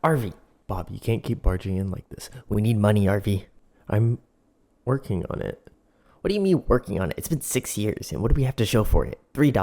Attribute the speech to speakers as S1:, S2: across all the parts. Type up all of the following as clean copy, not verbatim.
S1: Arvie! Bob, you can't keep barging in like this. We need money, Arvie. I'm working on it. What do you mean working on it? It's been 6 years, and what do we have to show for it? $3.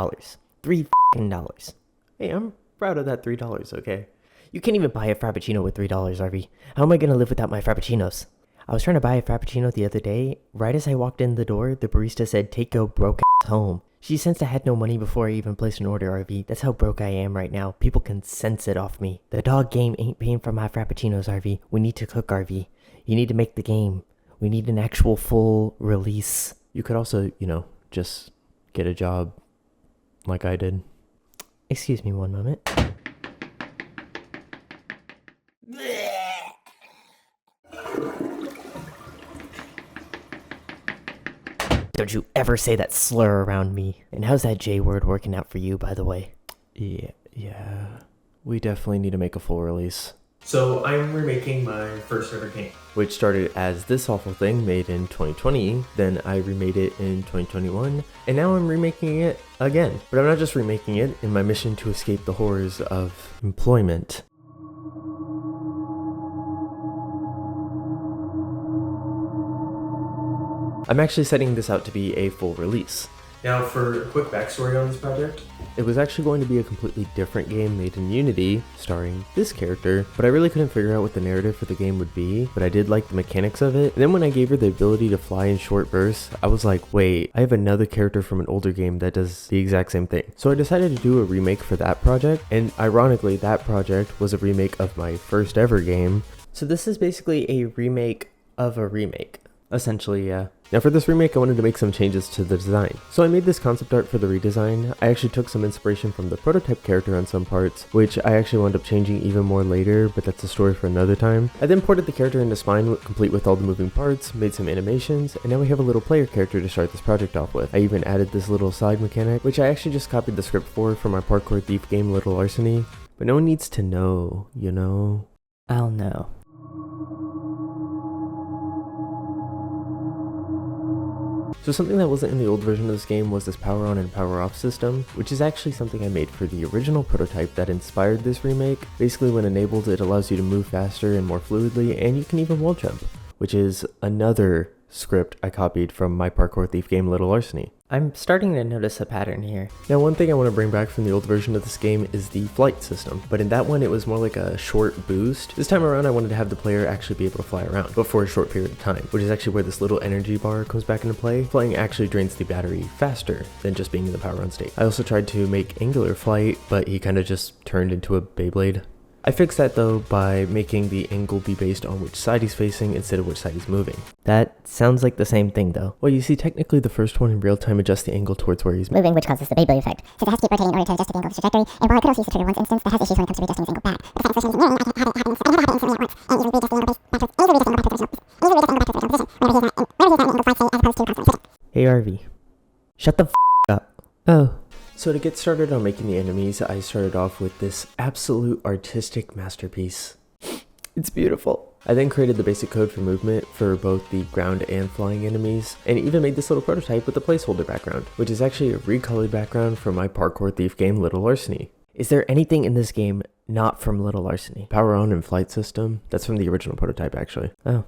S1: $3 Hey, I'm proud of that $3, okay? You can't even buy a Frappuccino with $3, Arvie. How am I gonna live without my Frappuccinos? I was trying to buy a Frappuccino the other day. Right as I walked in the door, the barista said, "Take your broke ass home." She sensed I had no money before I even placed an order, Arvie. That's how broke I am right now. People can sense it off me. The dog game ain't paying for my Frappuccinos, Arvie. We need to cook, Arvie. You need to make the game. We need an actual full release. You could also, just get a job like I did. Excuse me one moment. Don't you ever say that slur around me. And how's that J word working out for you, by the way? Yeah. We definitely need to make a full release. So I'm remaking my first ever game, which started as this awful thing made in 2020, then I remade it in 2021, and now I'm remaking it again. But I'm not just remaking it in my mission to escape the horrors of employment. I'm actually setting this out to be a full release. Now, for a quick backstory on this project, it was actually going to be a completely different game made in Unity, starring this character, but I really couldn't figure out what the narrative for the game would be, but I did like the mechanics of it. And then when I gave her the ability to fly in short bursts, I was like, wait, I have another character from an older game that does the exact same thing. So I decided to do a remake for that project, and ironically, that project was a remake of my first ever game. So this is basically a remake of a remake. Essentially, yeah. Now for this remake, I wanted to make some changes to the design. So I made this concept art for the redesign. I actually took some inspiration from the prototype character on some parts, which I actually wound up changing even more later, but that's a story for another time. I then ported the character into Spine, complete with all the moving parts, made some animations, and now we have a little player character to start this project off with. I even added this little side mechanic, which I actually just copied the script for from my parkour thief game Little Larceny. But no one needs to know, I'll know. So something that wasn't in the old version of this game was this power on and power off system, which is actually something I made for the original prototype that inspired this remake. Basically, when enabled, it allows you to move faster and more fluidly, and you can even wall jump, which is another script I copied from my parkour thief game Little Larceny. I'm starting to notice a pattern here. Now, one thing I want to bring back from the old version of this game is the flight system, but in that one it was more like a short boost. This time around I wanted to have the player actually be able to fly around, but for a short period of time, which is actually where this little energy bar comes back into play. Flying actually drains the battery faster than just being in the power on state. I also tried to make angular flight, but he kind of just turned into a Beyblade. I fixed that though by making the angle be based on which side he's facing instead of which side he's moving. That sounds like the same thing though. Well, you see, technically the first one in real time adjusts the angle towards where he's
S2: moving, which causes the Beyblade effect. Since it has to keep rotating in order to adjust the angle of its trajectory, and while I could also use the trigger once instance, that has issues when it comes to readjusting its angle back. But the fact that engineering, I can have it happening instantly at once, and easily readjust the angle back towards, easily readjust the angle back towards the original position, whenever he's not in angle flight state as opposed to constantly sitting.
S1: Hey Arvie, shut the f up. Oh. So to get started on making the enemies, I started off with this absolute artistic masterpiece. It's beautiful. I then created the basic code for movement for both the ground and flying enemies, and even made this little prototype with a placeholder background, which is actually a recolored background from my parkour thief game Little Larceny. Is there anything in this game not from Little Larceny? Power on and flight system? That's from the original prototype actually. Oh,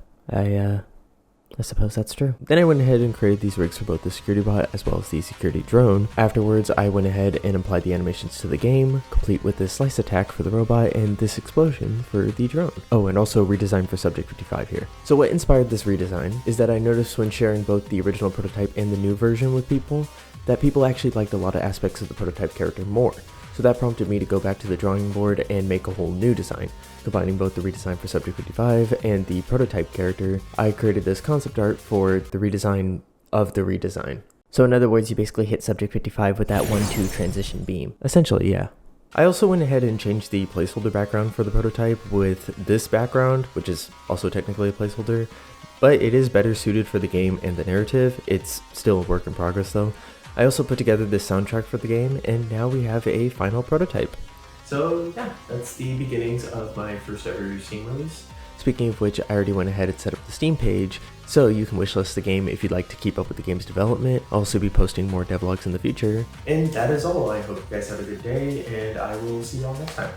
S1: I suppose that's true. Then I went ahead and created these rigs for both the security bot as well as the security drone. Afterwards, I went ahead and applied the animations to the game, complete with this slice attack for the robot and this explosion for the drone. Oh, and also redesign for Subject 55 here. So what inspired this redesign is that I noticed when sharing both the original prototype and the new version with people, that people actually liked a lot of aspects of the prototype character more. So that prompted me to go back to the drawing board and make a whole new design. Combining both the redesign for Subject 55 and the prototype character, I created this concept art for the redesign of the redesign. So in other words, you basically hit Subject 55 with that 1-2 transition beam. Essentially, yeah. I also went ahead and changed the placeholder background for the prototype with this background, which is also technically a placeholder, but it is better suited for the game and the narrative. It's still a work in progress though. I also put together this soundtrack for the game, and now we have a final prototype. So yeah, that's the beginnings of my first ever Steam release. Speaking of which, I already went ahead and set up the Steam page, so you can wishlist the game if you'd like to keep up with the game's development. I'll also be posting more devlogs in the future. And that is all. I hope you guys have a good day, and I will see you all next time.